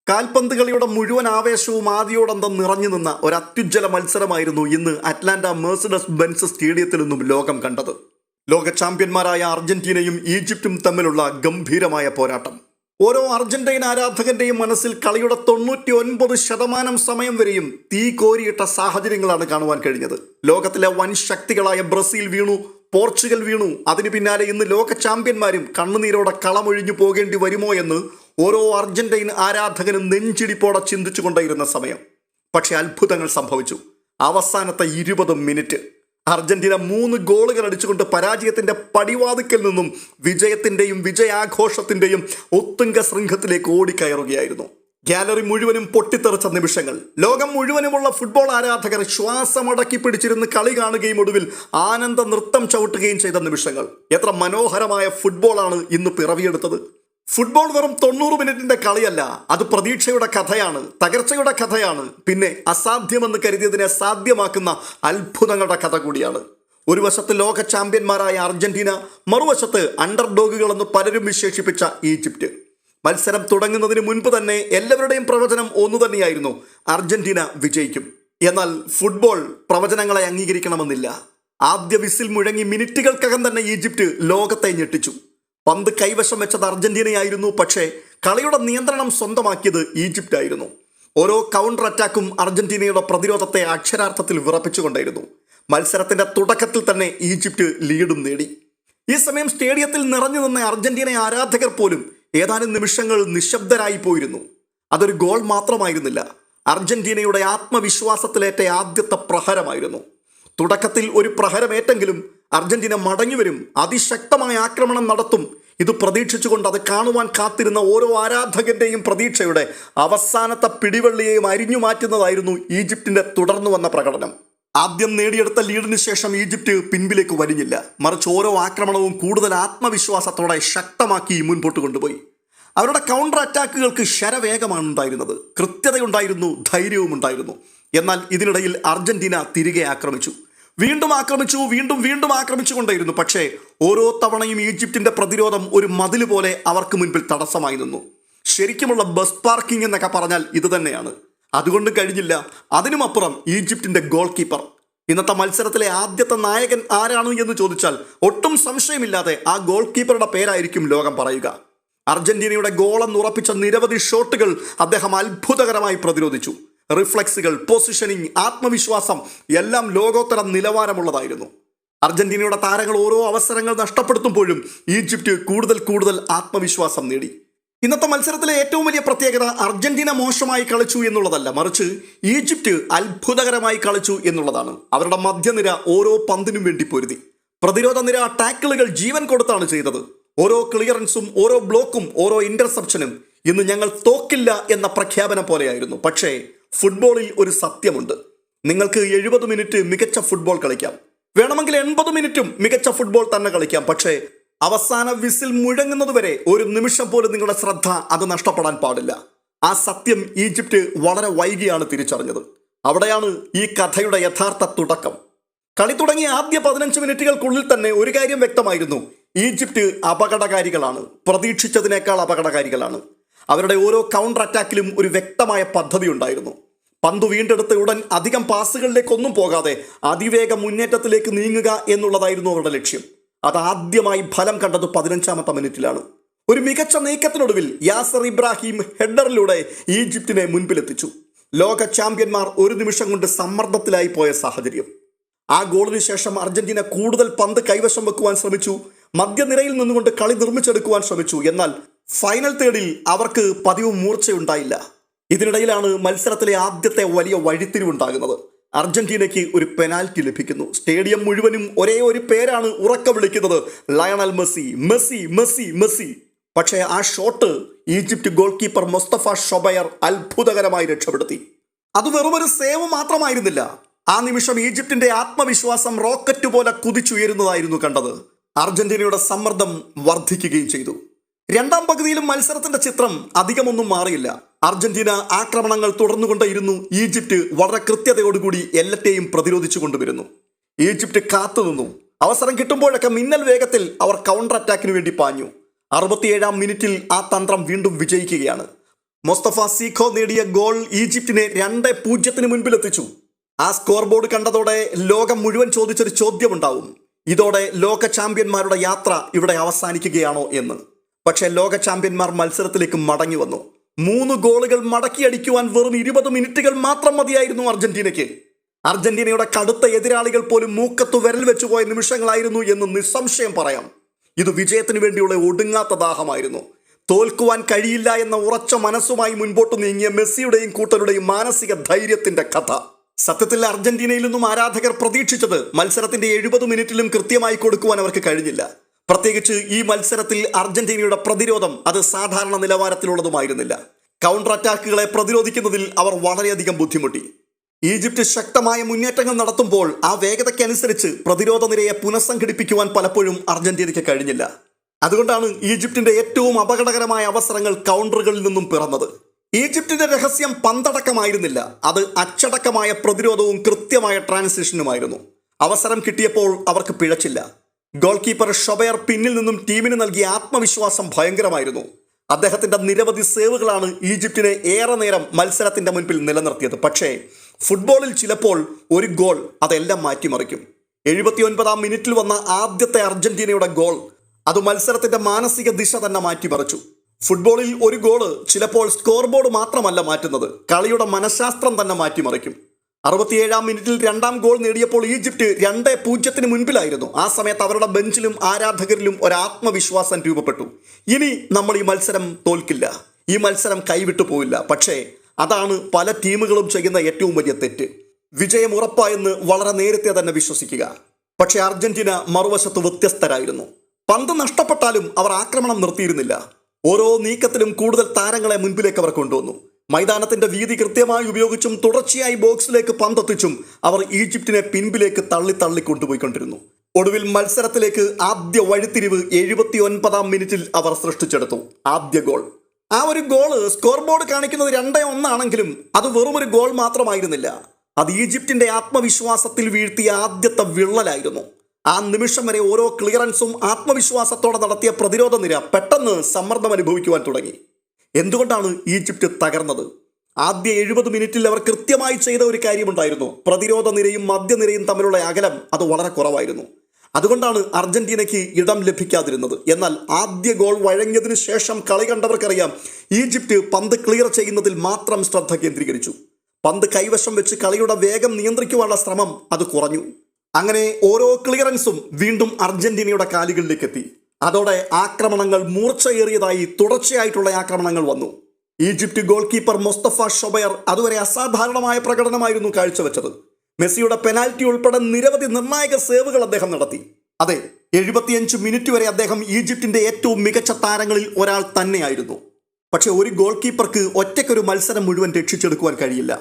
കാൽപന്ത് കളിയുടെ മുഴുവൻ ആവേശവും ആദിയോടന്തം നിറഞ്ഞു നിന്ന ഒരു അത്യുജ്വല മത്സരമായിരുന്നു ഇന്ന് അറ്റ്ലാന്റ മെർസിഡസ് ബെൻസ് സ്റ്റേഡിയത്തിൽ നിന്നും ലോകം കണ്ടത്. ലോക ചാമ്പ്യന്മാരായ അർജന്റീനയും ഈജിപ്തും തമ്മിലുള്ള ഗംഭീരമായ പോരാട്ടം. ഓരോ അർജന്റീന ആരാധകന്റെയും മനസ്സിൽ കളിയുടെ 99% സമയം വരെയും തീ കോരിയിട്ട സാഹചര്യങ്ങളാണ് കാണുവാൻ കഴിഞ്ഞത്. ലോകത്തിലെ വൻ ശക്തികളായ ബ്രസീൽ വീണു, പോർച്ചുഗൽ വീണു. അതിനു പിന്നാലെ ഇന്ന് ലോക ചാമ്പ്യന്മാരും കണ്ണുനീരോടെ കളമൊഴിഞ്ഞു പോകേണ്ടി വരുമോ എന്ന് ഓരോ അർജന്റീൻ ആരാധകനും നെഞ്ചിടിപ്പോടെ ചിന്തിച്ചു കൊണ്ടേയിരുന്ന സമയം. പക്ഷെ അത്ഭുതങ്ങൾ സംഭവിച്ചു. അവസാനത്തെ 20 മിനിറ്റ് അർജന്റീന 3 ഗോളുകൾ അടിച്ചുകൊണ്ട് പരാജയത്തിന്റെ പടിവാതിക്കൽ നിന്നും വിജയത്തിന്റെയും വിജയാഘോഷത്തിന്റെയും ഉത്തുംഗ ശൃംഖത്തിലേക്ക് ഓടിക്കയറുകയായിരുന്നു. ഗാലറി മുഴുവനും പൊട്ടിത്തെറിച്ച നിമിഷങ്ങൾ. ലോകം മുഴുവനുമുള്ള ഫുട്ബോൾ ആരാധകർ ശ്വാസമടക്കി പിടിച്ചിരുന്ന് കളി കാണുകയും ഒടുവിൽ ആനന്ദ നൃത്തം ചവിട്ടുകയും ചെയ്ത നിമിഷങ്ങൾ. എത്ര മനോഹരമായ ഫുട്ബോളാണ് ഇന്ന് പിറവിയെടുത്തത്. ഫുട്ബോൾ വെറും 90 മിനിറ്റിന്റെ കളിയല്ല, അത് പ്രതീക്ഷയുടെ കഥയാണ്, തകർച്ചയുടെ കഥയാണ്, പിന്നെ അസാധ്യമെന്ന് കരുതിയതിനെ സാധ്യമാക്കുന്ന അത്ഭുതങ്ങളുടെ കഥ കൂടിയാണ്. ഒരു വശത്ത് ലോക ചാമ്പ്യന്മാരായ അർജന്റീന, മറുവശത്ത് അണ്ടർഡോഗുകൾ എന്ന് പലരും വിശേഷിപ്പിച്ച ഈജിപ്റ്റ്. മത്സരം തുടങ്ങുന്നതിന് മുൻപ് തന്നെ എല്ലാവരുടെയും പ്രവചനം ഒന്നു തന്നെയായിരുന്നു: അർജന്റീന വിജയിക്കും. എന്നാൽ ഫുട്ബോൾ പ്രവചനങ്ങളെ അംഗീകരിക്കണമെന്നില്ല. ആദ്യ വിസിൽ മുഴങ്ങി മിനിറ്റുകൾക്കകം തന്നെ ഈജിപ്റ്റ് ലോകത്തെ ഞെട്ടിച്ചു. പന്ത് കൈവശം വെച്ചത് അർജന്റീനയായിരുന്നു, പക്ഷേ കളിയുടെ നിയന്ത്രണം സ്വന്തമാക്കിയത് ഈജിപ്റ്റ് ആയിരുന്നു. ഓരോ കൗണ്ടർ അറ്റാക്കും അർജന്റീനയുടെ പ്രതിരോധത്തെ അക്ഷരാർത്ഥത്തിൽ വിറപ്പിച്ചുകൊണ്ടായിരുന്നു. മത്സരത്തിന്റെ തുടക്കത്തിൽ തന്നെ ഈജിപ്റ്റ് ലീഡും നേടി. ഈ സമയം സ്റ്റേഡിയത്തിൽ നിറഞ്ഞു നിന്ന അർജന്റീന ആരാധകർ പോലും ഏതാനും നിമിഷങ്ങൾ നിശബ്ദരായി പോയിരുന്നു. അതൊരു ഗോൾ മാത്രമായിരുന്നില്ല, അർജന്റീനയുടെ ആത്മവിശ്വാസത്തിലേറ്റ ആദ്യത്തെ പ്രഹരമായിരുന്നു. തുടക്കത്തിൽ ഒരു പ്രഹരമേറ്റെങ്കിലും അർജന്റീന മടങ്ങിവരും, അതിശക്തമായ ആക്രമണം നടത്തും. ഇത് പ്രതീക്ഷിച്ചുകൊണ്ട് അത് കാണുവാൻ കാത്തിരുന്ന ഓരോ ആരാധകന്റെയും പ്രതീക്ഷയുടെ അവസാനത്തെ പിടിവള്ളിയെയും അരിഞ്ഞു മാറ്റുന്നതായിരുന്നു ഈജിപ്തിന്റെ തുടർന്നു വന്ന പ്രകടനം. ആദ്യം നേടിയെടുത്ത ലീഡിന് ശേഷം ഈജിപ്റ്റ് പിൻപിലേക്ക് വലിഞ്ഞില്ല, മറിച്ച് ഓരോ ആക്രമണവും കൂടുതൽ ആത്മവിശ്വാസത്തോടെ ശക്തമാക്കി മുൻപോട്ട് കൊണ്ടുപോയി. അവരുടെ കൗണ്ടർ അറ്റാക്കുകൾക്ക് ശരവേഗമാണ് ഉണ്ടായിരുന്നത്, കൃത്യതയുണ്ടായിരുന്നു, ധൈര്യവും ഉണ്ടായിരുന്നു. എന്നാൽ ഇതിനിടയിൽ അർജന്റീന തിരികെ ആക്രമിച്ചു, വീണ്ടും ആക്രമിച്ചു, വീണ്ടും ആക്രമിച്ചുകൊണ്ടേയിരുന്നു. പക്ഷേ ഓരോ തവണയും ഈജിപ്തിന്റെ പ്രതിരോധം ഒരു മതിൽ പോലെ അവർക്ക് മുൻപിൽ തടസ്സമായി നിന്നു. ശരിക്കുമുള്ള ബസ് പാർക്കിംഗ് എന്നൊക്കെ പറഞ്ഞാൽ ഇത് തന്നെയാണ്. അതുകൊണ്ട് കഴിഞ്ഞില്ല. അതിനുമപ്പുറം ഈജിപ്തിന്റെ ഗോൾ കീപ്പർ. ഇന്നത്തെ മത്സരത്തിലെ ആദ്യത്തെ നായകൻ ആരാണ് എന്ന് ചോദിച്ചാൽ ഒട്ടും സംശയമില്ലാതെ ആ ഗോൾ കീപ്പറുടെ പേരായിരിക്കും ലോകം പറയുക. അർജന്റീനയുടെ ഗോളെന്ന് ഉറപ്പിച്ച നിരവധി ഷോട്ടുകൾ അദ്ദേഹം അത്ഭുതകരമായി പ്രതിരോധിച്ചു. റിഫ്ലക്സുകൾ, പൊസിഷനിങ്, ആത്മവിശ്വാസം എല്ലാം ലോകോത്തര നിലവാരമുള്ളതായിരുന്നു. അർജന്റീനയുടെ താരങ്ങൾ ഓരോ അവസരങ്ങൾ നഷ്ടപ്പെടുത്തുമ്പോഴും ഈജിപ്റ്റ് കൂടുതൽ ആത്മവിശ്വാസം നേടി. ഇന്നത്തെ മത്സരത്തിലെ ഏറ്റവും വലിയ പ്രത്യേകത അർജന്റീന മോശമായി കളിച്ചു എന്നുള്ളതല്ല, മറിച്ച് ഈജിപ്റ്റ് അത്ഭുതകരമായി കളിച്ചു എന്നുള്ളതാണ്. അവരുടെ മധ്യനിര ഓരോ പന്തിനും വേണ്ടി പൊരുതി. പ്രതിരോധ നിര ടാക്കിളുകൾ ജീവൻ കൊടുത്താണ് ചെയ്തത്. ഓരോ ക്ലിയറൻസും, ഓരോ ബ്ലോക്കും, ഓരോ ഇന്റർസെപ്ഷനും ഇന്ന് ഞങ്ങൾ തോക്കില്ല എന്ന പ്രഖ്യാപനം പോലെയായിരുന്നു. പക്ഷേ ഫുട്ബോളിൽ ഒരു സത്യമുണ്ട്: നിങ്ങൾക്ക് 70 മിനിറ്റ് മികച്ച ഫുട്ബോൾ കളിക്കാം, വേണമെങ്കിൽ 80 മിനിറ്റും മികച്ച ഫുട്ബോൾ തന്നെ കളിക്കാം. പക്ഷേ അവസാന വിസിൽ മുഴങ്ങുന്നതുവരെ ഒരു നിമിഷം പോലും നിങ്ങളുടെ ശ്രദ്ധ അത് നഷ്ടപ്പെടാൻ പാടില്ല. ആ സത്യം ഈജിപ്റ്റ് വളരെ വൈകിയാണ് തിരിച്ചറിഞ്ഞത്. അവിടെയാണ് ഈ കഥയുടെ യഥാർത്ഥ തുടക്കം. കളി തുടങ്ങിയ ആദ്യ 15 മിനിറ്റുകൾക്കുള്ളിൽ തന്നെ ഒരു കാര്യം വ്യക്തമായിരുന്നു: ഈജിപ്റ്റ് അപകടകാരികളാണ്, പ്രതീക്ഷിച്ചതിനേക്കാൾ അപകടകാരികളാണ്. അവരുടെ ഓരോ കൗണ്ടർ അറ്റാക്കിലും ഒരു വ്യക്തമായ പദ്ധതി ഉണ്ടായിരുന്നു. പന്ത് വീണ്ടെടുത്ത ഉടൻ അധികം പാസുകളിലേക്കൊന്നും പോകാതെ അതിവേഗ മുന്നേറ്റത്തിലേക്ക് നീങ്ങുക എന്നുള്ളതായിരുന്നു അവരുടെ ലക്ഷ്യം. അത് ആദ്യമായി ഫലം കണ്ടത് 15ാമത്തെ മിനിറ്റിലാണ്. ഒരു മികച്ച നീക്കത്തിനൊടുവിൽ യാസർ ഇബ്രാഹിം ഹെഡറിലൂടെ ഈജിപ്തിനെ മുൻപിലെത്തിച്ചു. ലോക ചാമ്പ്യന്മാർ ഒരു നിമിഷം കൊണ്ട് സമ്മർദ്ദത്തിലായി പോയ സാഹചര്യം. ആ ഗോളിന് ശേഷം അർജന്റീന കൂടുതൽ പന്ത് കൈവശം വെക്കുവാൻ ശ്രമിച്ചു, മധ്യനിരയിൽ നിന്നുകൊണ്ട് കളി നിർമ്മിച്ചെടുക്കുവാൻ ശ്രമിച്ചു. എന്നാൽ ഫൈനൽ തേർഡിൽ അവർക്ക് പതിവ് മൂർച്ചയുണ്ടായില്ല. ഇതിനിടയിലാണ് മത്സരത്തിലെ ആദ്യത്തെ വലിയ വഴിത്തിരിവുണ്ടാകുന്നത്. അർജന്റീനയ്ക്ക് ഒരു പെനാൽറ്റി ലഭിക്കുന്നു. സ്റ്റേഡിയം മുഴുവനും ഒരേ ഒരു പേരാണ് ഉറക്ക വിളിക്കുന്നത്: Lionel Messi, Messi, Messi, Messi. പക്ഷേ ആ shot Egypt goal keeper Mostafa Shobeir അത്ഭുതകരമായി രക്ഷപ്പെടുത്തി. അത് വെറുമൊരു സേവ് മാത്രമായിരുന്നില്ല. ആ നിമിഷം ഈജിപ്തിന്റെ ആത്മവിശ്വാസം റോക്കറ്റ് പോലെ കുതിച്ചുയരുന്നതായിരുന്നു കണ്ടത്. അർജന്റീനയുടെ സമ്മർദ്ദം വർദ്ധിക്കുകയും ചെയ്തു. രണ്ടാം പകുതിയിലും മത്സരത്തിന്റെ ചിത്രം അധികമൊന്നും മാറിയില്ല. അർജന്റീന ആക്രമണങ്ങൾ തുടർന്നുകൊണ്ടേയിരുന്നു. ഈജിപ്റ്റ് വളരെ കൃത്യതയോടുകൂടി എല്ലാത്തെയും പ്രതിരോധിച്ചു കൊണ്ടുവരുന്നു. ഈജിപ്റ്റ് കാത്തുനിന്നു. അവസരം കിട്ടുമ്പോഴൊക്കെ മിന്നൽ വേഗത്തിൽ അവർ കൗണ്ടർ അറ്റാക്കിന് വേണ്ടി പാഞ്ഞു. 67ാം മിനിറ്റിൽ ആ തന്ത്രം വീണ്ടും വിജയിക്കുകയാണ്. മുസ്തഫ സീഖോ നേടിയ ഗോൾ ഈജിപ്തിനെ 2-0 മുൻപിലെത്തിച്ചു. ആ സ്കോർ ബോർഡ് കണ്ടതോടെ ലോകം മുഴുവൻ ചോദിച്ചൊരു ചോദ്യമുണ്ടാവും, ഇതോടെ ലോക ചാമ്പ്യന്മാരുടെ യാത്ര ഇവിടെ അവസാനിക്കുകയാണോ എന്ന്. പക്ഷേ ലോക ചാമ്പ്യന്മാർ മത്സരത്തിലേക്ക് മടങ്ങി വന്നു. 3 ഗോളുകൾ മടക്കിയടിക്കുവാൻ വെറും 20 മിനിറ്റുകൾ മാത്രം മതിയായിരുന്നു അർജന്റീനയ്ക്ക്. അർജന്റീനയുടെ കടുത്ത എതിരാളികൾ പോലും മൂക്കത്തു വിരൽ വെച്ചുപോയ നിമിഷങ്ങളായിരുന്നു എന്ന് നിസ്സംശയം പറയാം. ഇത് വിജയത്തിന് വേണ്ടിയുള്ള ഒടുങ്ങാത്ത ദാഹമായിരുന്നു. തോൽക്കുവാൻ കഴിയില്ല എന്ന ഉറച്ച മനസ്സുമായി മുൻപോട്ട് നീങ്ങിയ മെസ്സിയുടെയും കൂട്ടരുടെയും മാനസിക ധൈര്യത്തിന്റെ കഥ. സത്യത്തിൽ അർജന്റീനയിൽ നിന്നും ആരാധകർ പ്രതീക്ഷിച്ചത് മത്സരത്തിന്റെ 70 മിനിറ്റിലും കൃത്യമായി കൊടുക്കുവാൻ അവർക്ക് കഴിഞ്ഞില്ല. പ്രത്യേകിച്ച് ഈ മത്സരത്തിൽ അർജന്റീനയുടെ പ്രതിരോധം അത് സാധാരണ നിലവാരത്തിലുള്ളതുമായിരുന്നില്ല. കൗണ്ടർ അറ്റാക്കുകളെ പ്രതിരോധിക്കുന്നതിൽ അവർ വളരെയധികം ബുദ്ധിമുട്ടി. ഈജിപ്ത് ശക്തമായ മുന്നേറ്റങ്ങൾ നടത്തുമ്പോൾ ആ വേഗതയ്ക്കനുസരിച്ച് പ്രതിരോധ നിരയെ പുനഃസംഘടിപ്പിക്കുവാൻ പലപ്പോഴും അർജന്റീനയ്ക്ക് കഴിഞ്ഞില്ല. അതുകൊണ്ടാണ് ഈജിപ്തിന്റെ ഏറ്റവും അപകടകരമായ അവസരങ്ങൾ കൗണ്ടറുകളിൽ നിന്നും പിറന്നത്. ഈജിപ്തിന്റെ രഹസ്യം പന്തടക്കമായിരുന്നില്ല, അത് അച്ചടക്കമായ പ്രതിരോധവും കൃത്യമായ ട്രാൻസിഷനുമായിരുന്നു. അവസരം കിട്ടിയപ്പോൾ അവർക്ക് പിഴച്ചില്ല. ഗോൾ കീപ്പർ ഷൊബയർ പിന്നിൽ നിന്നും ടീമിന് നൽകിയ ആത്മവിശ്വാസം ഭയങ്കരമായിരുന്നു. അദ്ദേഹത്തിന്റെ നിരവധി സേവുകളാണ് ഈജിപ്തിനെ ഏറെ നേരം മത്സരത്തിന്റെ മുൻപിൽ നിലനിർത്തിയത്. പക്ഷേ ഫുട്ബോളിൽ ചിലപ്പോൾ ഒരു ഗോൾ അതെല്ലാം മാറ്റിമറിക്കും. 79-ാം മിനിറ്റിൽ വന്ന ആദ്യത്തെ അർജന്റീനയുടെ ഗോൾ അത് മത്സരത്തിന്റെ മാനസിക ദിശ തന്നെ മാറ്റിമറിച്ചു. ഫുട്ബോളിൽ ഒരു ഗോള് ചിലപ്പോൾ സ്കോർ ബോർഡ് മാത്രമല്ല മാറ്റുന്നത്, കളിയുടെ മനഃശാസ്ത്രം തന്നെ മാറ്റിമറിക്കും. 67-ാം മിനിറ്റിൽ 2ാം ഗോൾ നേടിയപ്പോൾ ഈജിപ്ത് 2-0 മുൻപിലായിരുന്നു. ആ സമയത്ത് അവരുടെ ബെഞ്ചിലും ആരാധകരിലും ഒരു ആത്മവിശ്വാസം രൂപപ്പെട്ടു. ഇനി നമ്മൾ ഈ മത്സരം തോൽക്കില്ല, ഈ മത്സരം കൈവിട്ടു പോയില്ല. പക്ഷേ അതാണ് പല ടീമുകളും ചെയ്യുന്ന ഏറ്റവും വലിയ തെറ്റ്. വിജയം ഉറപ്പായെന്ന് വളരെ നേരത്തെ തന്നെ വിശ്വസിക്കുക. പക്ഷേ അർജന്റീന മറുവശത്ത് വ്യത്യസ്തരായിരുന്നു. പന്ത് നഷ്ടപ്പെട്ടാലും അവർ ആക്രമണം നിർത്തിയിരുന്നില്ല. ഓരോ നീക്കത്തിലും കൂടുതൽ താരങ്ങളെ മുൻപിലേക്ക് അവർ കൊണ്ടുവന്നു. മൈതാനത്തിന്റെ വീതി കൃത്യമായി ഉപയോഗിച്ചും തുടർച്ചയായി ബോക്സിലേക്ക് പന്തെത്തിച്ചും അവർ ഈജിപ്തിനെ പിൻപിലേക്ക് തള്ളി കൊണ്ടുപോയിക്കൊണ്ടിരുന്നു. ഒടുവിൽ മത്സരത്തിലേക്ക് ആദ്യ വഴിത്തിരിവ് 79-ാം മിനിറ്റിൽ അവർ സൃഷ്ടിച്ചെടുത്തു. ആദ്യ ഗോൾ, ആ ഒരു ഗോള് സ്കോർ ബോർഡ് കാണിക്കുന്നത് 2-1 ആണെങ്കിലും അത് വെറും ഒരു ഗോൾ മാത്രമായിരുന്നില്ല. അത് ഈജിപ്തിന്റെ ആത്മവിശ്വാസത്തിൽ വീഴ്ത്തിയ ആദ്യത്തെ വിള്ളലായിരുന്നു. ആ നിമിഷം വരെ ഓരോ ക്ലിയറൻസും ആത്മവിശ്വാസത്തോടെ നടത്തിയ പ്രതിരോധ നിര പെട്ടെന്ന് സമ്മർദ്ദം അനുഭവിക്കുവാൻ തുടങ്ങി. എന്തുകൊണ്ടാണ് ഈജിപ്ത് തകർന്നത്? ആദ്യ 70 മിനിറ്റിൽ അവർ കൃത്യമായി ചെയ്ത ഒരു കാര്യമുണ്ടായിരുന്നു. പ്രതിരോധ നിരയും മധ്യനിരയും തമ്മിലുള്ള അകലം അത് വളരെ കുറവായിരുന്നു. അതുകൊണ്ടാണ് അർജന്റീനയ്ക്ക് ഇടം ലഭിക്കാതിരുന്നത്. എന്നാൽ ആദ്യ ഗോൾ വഴങ്ങിയതിനു ശേഷം കളി കണ്ടവർക്കറിയാം, ഈജിപ്ത് പന്ത് ക്ലിയർ ചെയ്യുന്നതിൽ മാത്രം ശ്രദ്ധ കേന്ദ്രീകരിച്ചു. പന്ത് കൈവശം വെച്ച് കളിയുടെ വേഗം നിയന്ത്രിക്കുവാനുള്ള ശ്രമം അത് കുറഞ്ഞു. അങ്ങനെ ഓരോ ക്ലിയറൻസും വീണ്ടും അർജന്റീനയുടെ കാലുകളിലേക്ക് എത്തി. അതോടെ ആക്രമണങ്ങൾ മൂർച്ചയേറിയതായി തുടർച്ചയായിട്ടുള്ള ആക്രമണങ്ങൾ വന്നു. ഈജിപ്ത് ഗോൾ കീപ്പർ മുസ്തഫ ഷൊബയർ അതുവരെ അസാധാരണമായ പ്രകടനമായിരുന്നു കാഴ്ചവെച്ചത്. മെസ്സിയുടെ പെനാൽറ്റി ഉൾപ്പെടെ നിരവധി നിർണായക സേവുകൾ അദ്ദേഹം നടത്തി. അതെ, 75 മിനിറ്റ് വരെ അദ്ദേഹം ഈജിപ്തിന്റെ ഏറ്റവും മികച്ച താരങ്ങളിൽ ഒരാൾ തന്നെയായിരുന്നു. പക്ഷെ ഒരു ഗോൾ കീപ്പർക്ക് ഒറ്റയ്ക്കൊരു മത്സരം മുഴുവൻ രക്ഷിച്ചെടുക്കുവാൻ കഴിയില്ല.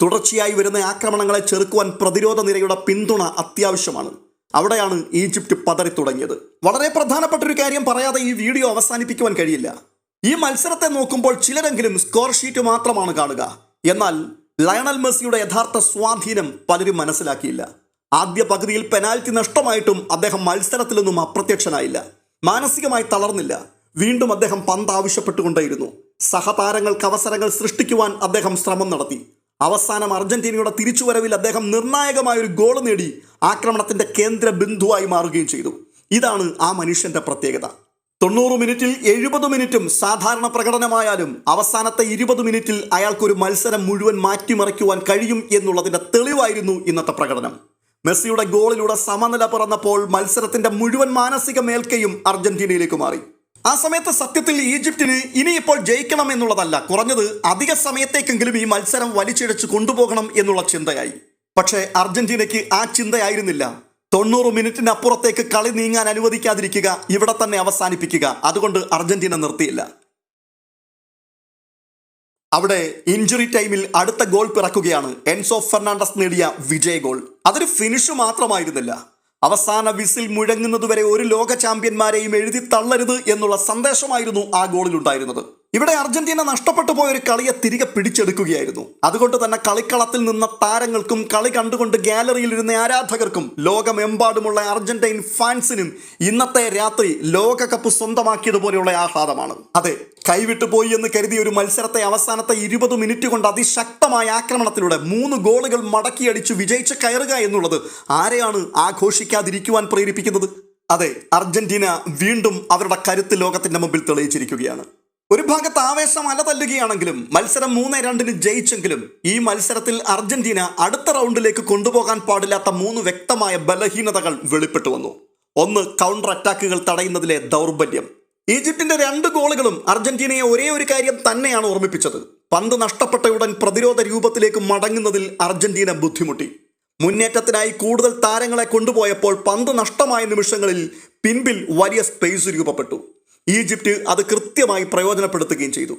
തുടർച്ചയായി വരുന്ന ആക്രമണങ്ങളെ ചെറുക്കുവാൻ പ്രതിരോധ നിരയുടെ പിന്തുണ അത്യാവശ്യമാണ്. അവിടെയാണ് ഈജിപ്ത് പതറി തുടങ്ങിയത്. വളരെ പ്രധാനപ്പെട്ട ഒരു കാര്യം പറയാതെ ഈ വീഡിയോ അവസാനിപ്പിക്കുവാൻ കഴിയില്ല. ഈ മത്സരത്തെ നോക്കുമ്പോൾ ചിലരെങ്കിലും സ്കോർ ഷീറ്റ് മാത്രമാണ് കാണുക. എന്നാൽ ലയണൽ മെസ്സിയുടെ യഥാർത്ഥ സ്വാധീനം പലരും മനസ്സിലാക്കിയില്ല. ആദ്യ പകുതിയിൽ പെനാൽറ്റി നഷ്ടമായിട്ടും അദ്ദേഹം മത്സരത്തിൽ നിന്നും അപ്രത്യക്ഷനായില്ല. മാനസികമായി തളർന്നില്ല. വീണ്ടും അദ്ദേഹം പന്ത് ആവശ്യപ്പെട്ടുകൊണ്ടേയിരുന്നു. സഹതാരങ്ങൾക്ക് അവസരങ്ങൾ സൃഷ്ടിക്കുവാൻ അദ്ദേഹം ശ്രമം നടത്തി. അവസാനം അർജന്റീനയുടെ തിരിച്ചുവരവിൽ അദ്ദേഹം നിർണായകമായ ഒരു ഗോൾ നേടി ആക്രമണത്തിന്റെ കേന്ദ്ര ബിന്ദുവായി മാറുകയും ചെയ്തു. ഇതാണ് ആ മനുഷ്യന്റെ പ്രത്യേകത. 90 മിനിറ്റിൽ 70 മിനിറ്റും സാധാരണ പ്രകടനമായാലും അവസാനത്തെ 20 മിനിറ്റിൽ അയാൾക്കൊരു മത്സരം മുഴുവൻ മാറ്റിമറിക്കുവാൻ കഴിയും എന്നുള്ളതിന്റെ തെളിവായിരുന്നു ഇന്നത്തെ പ്രകടനം. മെസ്സിയുടെ ഗോളിലൂടെ സമനില പിറന്നപ്പോൾ മത്സരത്തിന്റെ മുഴുവൻ മാനസിക മേൽക്കയും അർജന്റീനയിലേക്ക് മാറി. ആ സമയത്ത് സത്യത്തിൽ ഈജിപ്തിന് ഇനിയിപ്പോൾ ജയിക്കണം എന്നുള്ളതല്ല, കുറഞ്ഞത് അധിക സമയത്തേക്കെങ്കിലും ഈ മത്സരം വലിച്ചിഴച്ച് കൊണ്ടുപോകണം എന്നുള്ള ചിന്തയായി. പക്ഷേ അർജന്റീനയ്ക്ക് ആ ചിന്തയായിരുന്നില്ല. 90 മിനിറ്റിനപ്പുറത്തേക്ക് കളി നീങ്ങാൻ അനുവദിക്കാതിരിക്കുക, ഇവിടെ തന്നെ അവസാനിപ്പിക്കുക. അതുകൊണ്ട് അർജന്റീന നിർത്തിയില്ല. അവിടെ ഇഞ്ചുറി ടൈമിൽ അടുത്ത ഗോൾ പിറക്കുകയാണ്. എൻസോ ഫെർണാണ്ടസ് നേടിയ വിജയ ഗോൾ. അതൊരു ഫിനിഷ് മാത്രമായിരുന്നില്ല. അവസാന വിസിൽ മുഴങ്ങുന്നതുവരെ ഒരു ലോക ചാമ്പ്യന്മാരെയും എഴുതി തള്ളരുത് എന്നുള്ള സന്ദേശമായിരുന്നു ആ ഗോളിലുണ്ടായിരുന്നത്. ഇവിടെ അർജന്റീന നഷ്ടപ്പെട്ടു പോയ ഒരു കളിയെ തിരികെ പിടിച്ചെടുക്കുകയായിരുന്നു. അതുകൊണ്ട് തന്നെ കളിക്കളത്തിൽ നിന്ന താരങ്ങൾക്കും കളി കണ്ടുകൊണ്ട് ഗാലറിയിൽ ഇരുന്ന ആരാധകർക്കും ലോകമെമ്പാടുമുള്ള അർജന്റീൻ ഫാൻസിനും ഇന്നത്തെ രാത്രി ലോകകപ്പ് സ്വന്തമാക്കിയതുപോലെയുള്ള ആഹ്ലാദമാണ്. അതെ, കൈവിട്ടു പോയി എന്ന് കരുതിയ ഒരു മത്സരത്തെ അവസാനത്തെ 20 മിനിറ്റ് കൊണ്ട് അതിശക്തമായ ആക്രമണത്തിലൂടെ 3 ഗോളുകൾ മടക്കിയടിച്ചു വിജയിച്ച് കയറുക എന്നുള്ളത് ആരെയാണ് ആഘോഷിക്കാതിരിക്കുവാൻ പ്രേരിപ്പിക്കുന്നത്? അതെ, അർജന്റീന വീണ്ടും അവരുടെ കരുത്ത് ലോകത്തിന്റെ മുമ്പിൽ തെളിയിച്ചിരിക്കുകയാണ്. ഒരു ഭാഗത്ത് ആവേശം അലതല്ലുകയാണെങ്കിലും മത്സരം 3-2 ജയിച്ചെങ്കിലും ഈ മത്സരത്തിൽ അർജന്റീന അടുത്ത റൗണ്ടിലേക്ക് കൊണ്ടുപോകാൻ പാടില്ലാത്ത 3 വ്യക്തമായ ബലഹീനതകൾ വെളിപ്പെട്ടു വന്നു. ഒന്ന്, കൗണ്ടർ അറ്റാക്കുകൾ തടയുന്നതിലെ ദൗർബല്യം. ഈജിപ്തിന്റെ 2 ഗോളുകളും അർജന്റീനയെ ഒരേ ഒരു കാര്യം തന്നെയാണ് ഓർമ്മിപ്പിച്ചത്. പന്ത് നഷ്ടപ്പെട്ടയുടൻ പ്രതിരോധ രൂപത്തിലേക്ക് മടങ്ങുന്നതിൽ അർജന്റീന ബുദ്ധിമുട്ടി. മുന്നേറ്റത്തിനായി കൂടുതൽ താരങ്ങളെ കൊണ്ടുപോയപ്പോൾ പന്ത് നഷ്ടമായ നിമിഷങ്ങളിൽ പിൻപിൽ വലിയ സ്പേസ് രൂപപ്പെട്ടു. ഈജിപ്റ്റ് അത് കൃത്യമായി പ്രയോജനപ്പെടുത്തുകയും ചെയ്തു.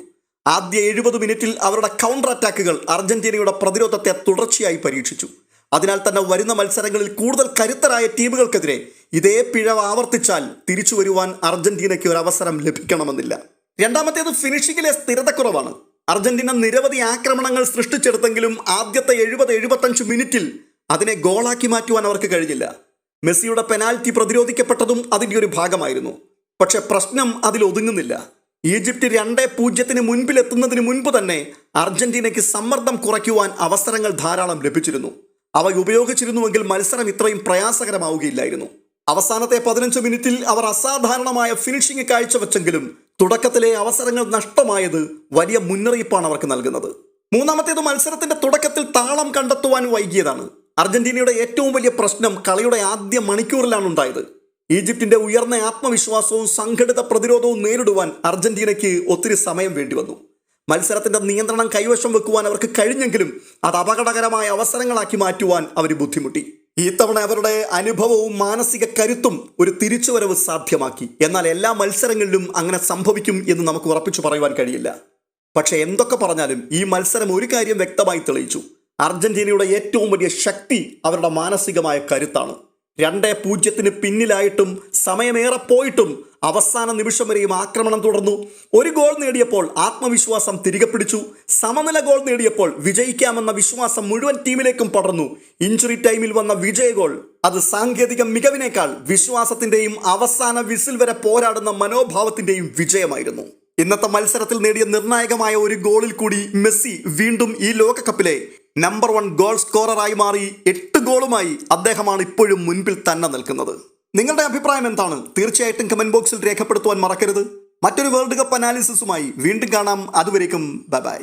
ആദ്യ 70 മിനിറ്റിൽ അവരുടെ കൗണ്ടർ അറ്റാക്കുകൾ അർജന്റീനയുടെ പ്രതിരോധത്തെ തുടർച്ചയായി പരീക്ഷിച്ചു. അതിനാൽ തന്നെ വരുന്ന മത്സരങ്ങളിൽ കൂടുതൽ കരുത്തരായ ടീമുകൾക്കെതിരെ ഇതേ പിഴവ് ആവർത്തിച്ചാൽ തിരിച്ചു വരുവാൻ അർജന്റീനയ്ക്ക് ഒരു അവസരം ലഭിക്കണമെന്നില്ല. രണ്ടാമത്തേത് ഫിനിഷിംഗിലെ സ്ഥിരതക്കുറവാണ്. അർജന്റീന നിരവധി ആക്രമണങ്ങൾ സൃഷ്ടിച്ചെടുത്തെങ്കിലും ആദ്യത്തെ 70-75 മിനിറ്റിൽ അതിനെ ഗോളാക്കി മാറ്റുവാൻ അവർക്ക് കഴിഞ്ഞില്ല. മെസ്സിയുടെ പെനാൽറ്റി പ്രതിരോധിക്കപ്പെട്ടതും അതിൻ്റെ ഒരു ഭാഗമായിരുന്നു. പക്ഷെ പ്രശ്നം അതിൽ ഒതുങ്ങുന്നില്ല. ഈജിപ്റ്റ് 2-0 മുൻപിലെത്തുന്നതിന് മുൻപ് തന്നെ അർജന്റീനയ്ക്ക് സമ്മർദ്ദം കുറയ്ക്കുവാൻ അവസരങ്ങൾ ധാരാളം ലഭിച്ചിരുന്നു. അവ ഉപയോഗിച്ചിരുന്നുവെങ്കിൽ മത്സരം ഇത്രയും പ്രയാസകരമാവുകയില്ലായിരുന്നു. അവസാനത്തെ 15 മിനിറ്റിൽ അവർ അസാധാരണമായ ഫിനിഷിംഗ് കാഴ്ചവെച്ചെങ്കിലും തുടക്കത്തിലെ അവസരങ്ങൾ നഷ്ടമായത് വലിയ മുന്നറിയിപ്പാണ് അവർക്ക് നൽകുന്നത്. മൂന്നാമത്തേത് മത്സരത്തിന്റെ തുടക്കത്തിൽ താളം കണ്ടെത്തുവാൻ വൈകിയതാണ്. അർജന്റീനയുടെ ഏറ്റവും വലിയ പ്രശ്നം കളിയുടെ ആദ്യ മണിക്കൂറിലാണ് ഉണ്ടായത്. ഈജിപ്തിന്റെ ഉയർന്ന ആത്മവിശ്വാസവും സംഘടിത പ്രതിരോധവും നേരിടുവാൻ അർജന്റീനയ്ക്ക് ഒത്തിരി സമയം വേണ്ടിവന്നു. മത്സരത്തിന്റെ നിയന്ത്രണം കൈവശം വെക്കുവാൻ അവർക്ക് കഴിഞ്ഞെങ്കിലും അത് അപകടകരമായ അവസരങ്ങളാക്കി മാറ്റുവാൻ അവർ ബുദ്ധിമുട്ടി. ഈ തവണ അവരുടെ അനുഭവവും മാനസിക കരുത്തും ഒരു തിരിച്ചുവരവ് സാധ്യമാക്കി. എന്നാൽ എല്ലാ മത്സരങ്ങളിലും അങ്ങനെ സംഭവിക്കും എന്ന് നമുക്ക് ഉറപ്പിച്ചു പറയുവാൻ കഴിയില്ല. പക്ഷെ എന്തൊക്കെ പറഞ്ഞാലും ഈ മത്സരം ഒരു കാര്യം വ്യക്തമായി തെളിയിച്ചു. അർജന്റീനയുടെ ഏറ്റവും വലിയ ശക്തി അവരുടെ മാനസികമായ കരുത്താണ്. 2-0 പിന്നിലായിട്ടും സമയമേറെ പോയിട്ടും അവസാന നിമിഷം വരെയും ആക്രമണം തുടർന്നു. ഒരു ഗോൾ നേടിയപ്പോൾ ആത്മവിശ്വാസം തിരികെ പിടിച്ചു. സമനില ഗോൾ നേടിയപ്പോൾ വിജയിക്കാമെന്ന വിശ്വാസം മുഴുവൻ ടീമിലേക്കും പടർന്നു. ഇഞ്ചുറി ടൈമിൽ വന്ന വിജയ ഗോൾ അത് സാങ്കേതിക മികവിനേക്കാൾ വിശ്വാസത്തിന്റെയും അവസാന വിസിൽ വരെ പോരാടുന്ന മനോഭാവത്തിന്റെയും വിജയമായിരുന്നു. ഇന്നത്തെ മത്സരത്തിൽ നേടിയ നിർണായകമായ ഒരു ഗോളിൽ കൂടി മെസ്സി വീണ്ടും ഈ ലോകകപ്പിലെ നമ്പർ 1 ഗോൾ സ്കോററായി മാറി. 8 ഗോളുമായി അദ്ദേഹമാണ് ഇപ്പോഴും മുൻപിൽ തന്നെ നിൽക്കുന്നത്. നിങ്ങളുടെ അഭിപ്രായം എന്താണ്? തീർച്ചയായിട്ടും കമന്റ് ബോക്സിൽ രേഖപ്പെടുത്തുവാൻ മറക്കരുത്. മറ്റൊരു വേൾഡ് കപ്പ് അനാലിസിസുമായി വീണ്ടും കാണാം. അതുവരേക്കും ബൈ ബൈ.